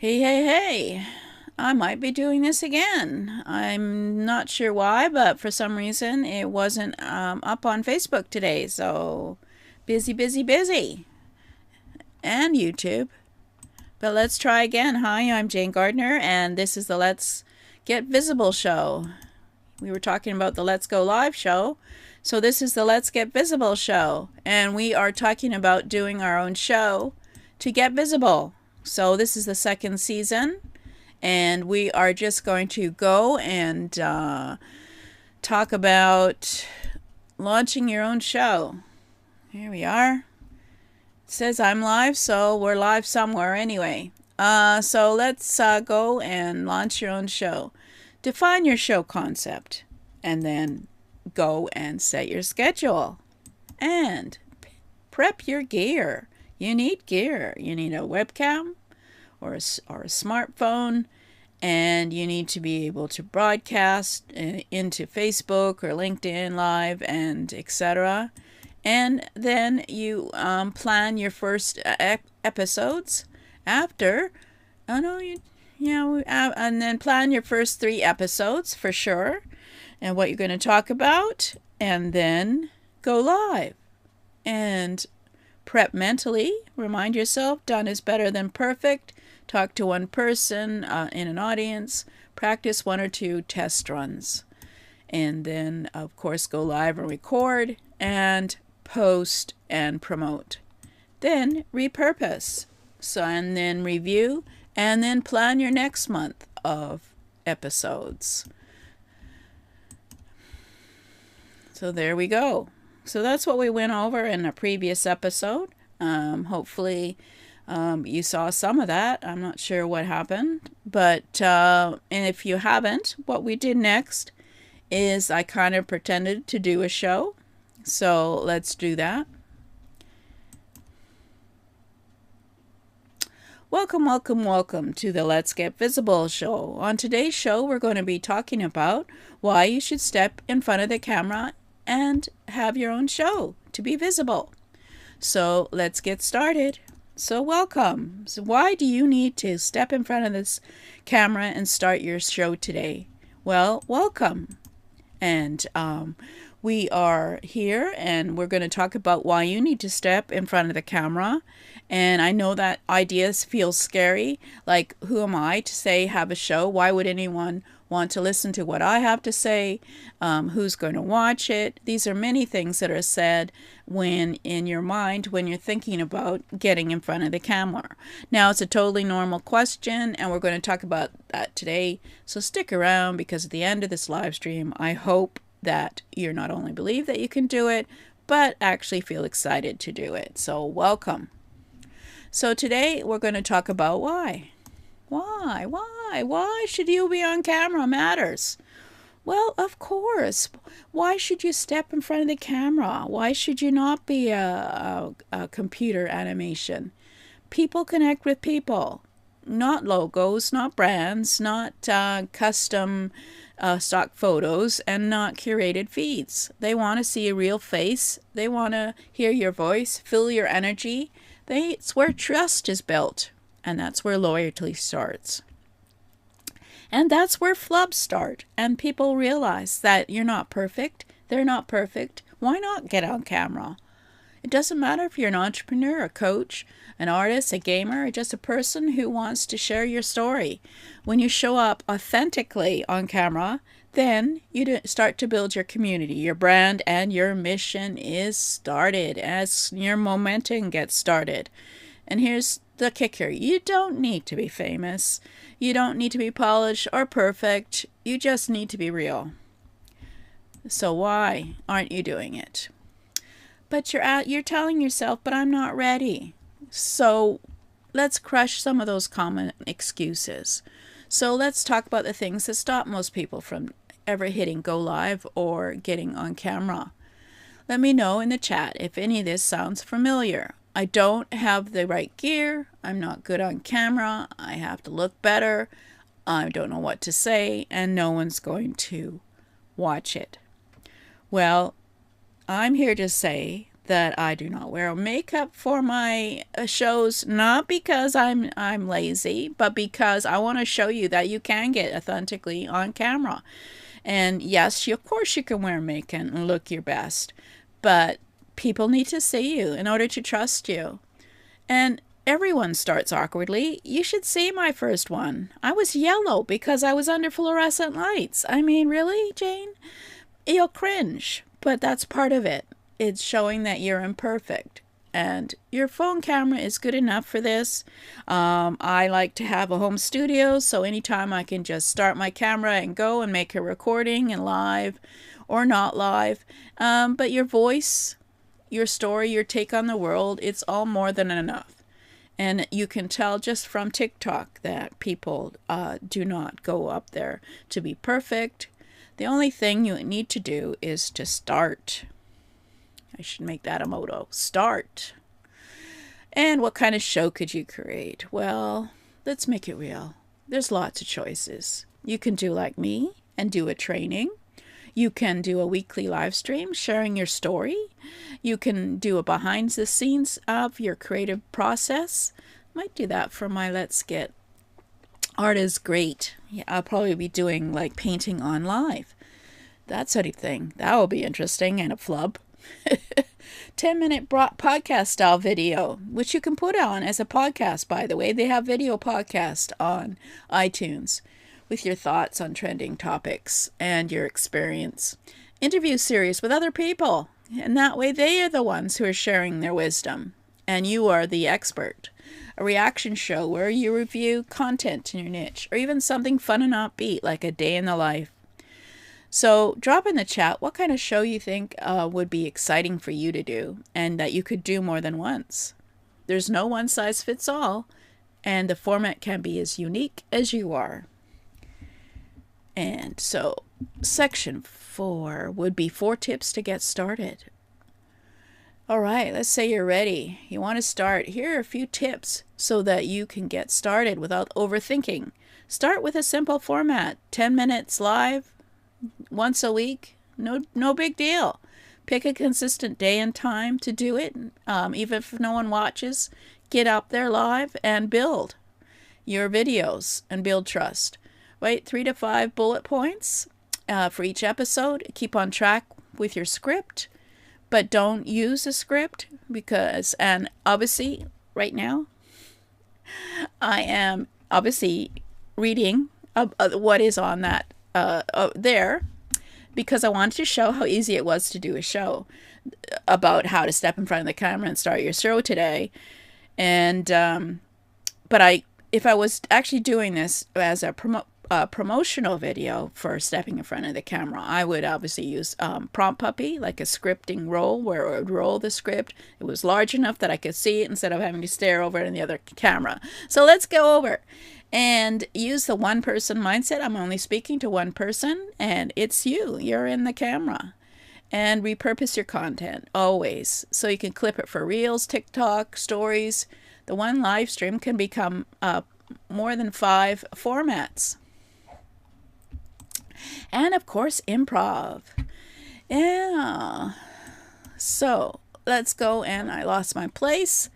Hey, hey, hey. I might be doing this again. I'm not sure why, but for some reason it wasn't up on Facebook today. So busy, busy, busy. And YouTube. But let's try again. Hi, I'm Jane Gardner, and this is the Let's Get Visible show. We were talking about the Let's Go Live show. So this is the Let's Get Visible show. And we are talking about doing our own show to get visible. So this is the second season. And we are just going to go and talk about launching your own show. Here we are. It says I'm live, so we're live somewhere anyway. So let's go and launch your own show. Define your show concept, and then go and set your schedule. And prep your gear. You need gear. You need a webcam or a smartphone, and you need to be able to broadcast into Facebook or LinkedIn Live and etc. And then you plan your first episodes after. Oh no, and then plan your first 3 episodes for sure, and what you're going to talk about, and then go live and prep mentally. Remind yourself, done is better than perfect. Talk to one person in an audience. Practice 1 or 2 test runs. And then, of course, go live and record and post and promote. Then repurpose. So, and then review, and then plan your next month of episodes. So there we go. So that's what we went over in a previous episode. Hopefully you saw some of that. I'm not sure what happened. But and if you haven't, what we did next is I kind of pretended to do a show. So let's do that. Welcome, welcome, welcome to the Let's Get Visible show. On today's show, we're going to be talking about why you should step in front of the camera and have your own show to be visible. So let's get started. So welcome. So why do you need to step in front of this camera and start your show today? Well, welcome. And we are here and we're going to talk about why you need to step in front of the camera. And I know that ideas feel scary. Like, who am I to say have a show? Why would anyone want to listen to what I have to say? Who's going to watch it? These are many things that are said when in your mind when you're thinking about getting in front of the camera. Now, it's a totally normal question, and we're going to talk about that today. So stick around, because at the end of this live stream, I hope that you not only believe that you can do it, but actually feel excited to do it. So welcome. So today we're going to talk about why. Why should you be on camera matters? Well, of course. Why should you step in front of the camera? Why should you not be a computer animation? People connect with people, not logos, not brands, not custom stock photos, and not curated feeds. They want to see a real face. They want to hear your voice, feel your energy. It's where trust is built, and that's where loyalty starts. And that's where flubs start, and people realize that you're not perfect. They're not perfect. Why not get on camera? It doesn't matter if you're an entrepreneur, a coach, an artist, a gamer, or just a person who wants to share your story. When you show up authentically on camera, then you start to build your community. Your brand and your mission is started as your momentum gets started. And here's the kicker. You don't need to be famous. You don't need to be polished or perfect. You just need to be real. So why aren't you doing it? But you're telling yourself, but I'm not ready. So let's crush some of those common excuses. So let's talk about the things that stop most people from ever hitting go live or getting on camera. Let me know in the chat if any of this sounds familiar. I don't have the right gear. I'm not good on camera. I have to look better. I don't know what to say, and no one's going to watch it. Well, I'm here to say that I do not wear makeup for my shows, not because I'm lazy, but because I want to show you that you can get authentically on camera. And yes, of course you can wear makeup and look your best, but people need to see you in order to trust you. And everyone starts awkwardly. You should see my first one. I was yellow because I was under fluorescent lights. I mean, really, Jane? You'll cringe, but that's part of it. It's showing that you're imperfect. And your phone camera is good enough for this. I like to have a home studio, so anytime I can just start my camera and go and make a recording and live or not live. But your voice, your story, your take on the world, it's all more than enough. And you can tell just from TikTok that people do not go up there to be perfect. The only thing you need to do is to start. I should make that a motto. Start. And what kind of show could you create? Well, let's make it real. There's lots of choices. You can do like me and do a training. You can do a weekly live stream sharing your story. You can do a behind the scenes of your creative process. Might do that for my Let's Get Art is Great. Yeah, I'll probably be doing like painting on live. That sort of thing. That will be interesting and a flub. 10-minute podcast style video, which you can put on as a podcast, by the way. They have video podcast on iTunes with your thoughts on trending topics and your experience. Interview series with other people, and that way they are the ones who are sharing their wisdom, and you are the expert. A reaction show where you review content in your niche, or even something fun and upbeat like a day in the life. So drop in the chat what kind of show you think would be exciting for you to do and that you could do more than once. There's no one size fits all, and the format can be as unique as you are. And so section 4 would be 4 tips to get started. All right, let's say you're ready. You want to start. Here are a few tips so that you can get started without overthinking. Start with a simple format, 10 minutes live, once a week, no big deal. Pick a consistent day and time to do it, even if no one watches. Get up there live and build your videos and build trust. Write 3 to 5 bullet points for each episode. Keep on track with your script, but don't use a script because, and obviously right now, I am obviously reading what is on that there, because I wanted to show how easy it was to do a show about how to step in front of the camera and start your show today. And but if I was actually doing this as a promotional video for stepping in front of the camera, I would obviously use Prompt Puppy, like a scripting roll where it would roll the script. It was large enough that I could see it instead of having to stare over it in the other camera. So let's go over and use the one person mindset. I'm only speaking to one person, and it's you. You're in the camera. And repurpose your content always, so you can clip it for Reels, TikTok, Stories. The one live stream can become more than 5 formats. And of course, improv. Yeah. So let's go. And I lost my place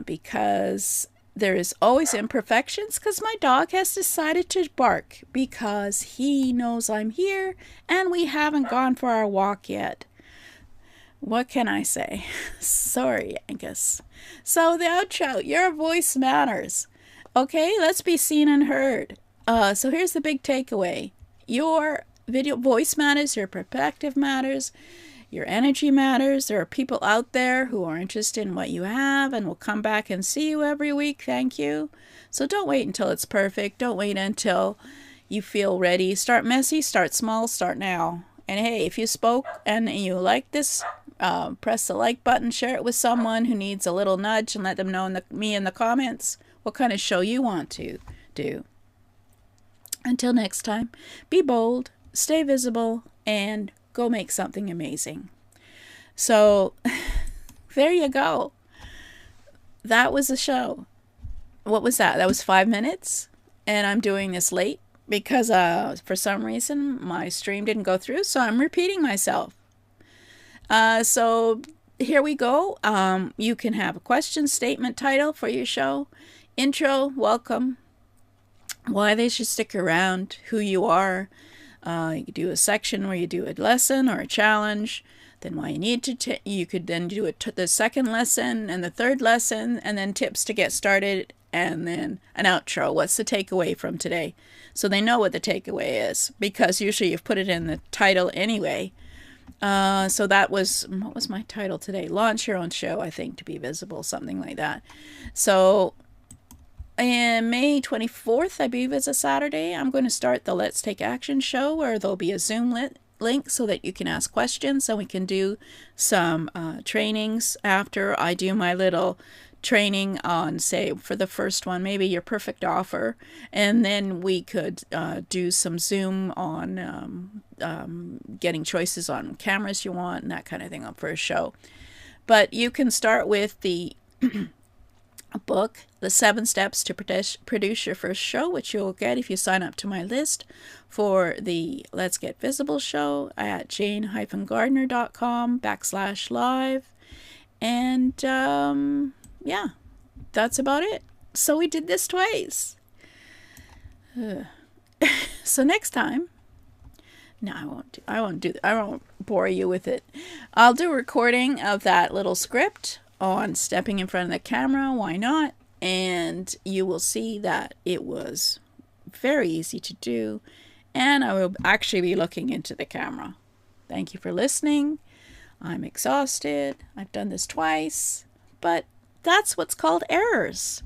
because there is always imperfections, because my dog has decided to bark because he knows I'm here and we haven't gone for our walk yet. What can I say? Sorry, Angus. So the outro, your voice matters. Okay, let's be seen and heard. So here's the big takeaway. Your video voice matters, your perspective matters, your energy matters. There are people out there who are interested in what you have and will come back and see you every week. Thank you. So don't wait until it's perfect. Don't wait until you feel ready. Start messy, start small, start now. And hey, if you spoke and you like this, press the like button, share it with someone who needs a little nudge, and let them know me in the comments what kind of show you want to do. Until next time, be bold, stay visible, and go make something amazing. So there you go. That was the show. What was that? That was 5 minutes, and I'm doing this late because for some reason my stream didn't go through, so I'm repeating myself. So here we go. You can have a question statement title for your show, intro, welcome, why they should stick around, who you are. You could do a section where you do a lesson or a challenge, then why you need to. You could then do the second lesson and the third lesson, and then tips to get started, and then an outro. What's the takeaway from today? So they know what the takeaway is, because usually you've put it in the title anyway. So that was, what was my title today? Launch your own show, I think, to be visible, something like that. So and May 24th, I believe is a Saturday, I'm going to start the Let's Take Action show, where there'll be a Zoom link so that you can ask questions, and we can do some trainings after I do my little training on, say, for the first one, maybe your perfect offer, and then we could do some Zoom on getting choices on cameras you want and that kind of thing on for a show. But you can start with the book, The 7 Steps to Produce Your First Show, which you'll get if you sign up to my list for the Let's Get Visible show at jane-gardner.com/live. And yeah, that's about it. So we did this twice. So next time, no, I won't bore you with it. I'll do a recording of that little script on stepping in front of the camera. Why not? And you will see that it was very easy to do, and I will actually be looking into the camera. Thank you for listening. I'm exhausted. I've done this twice, but that's what's called errors.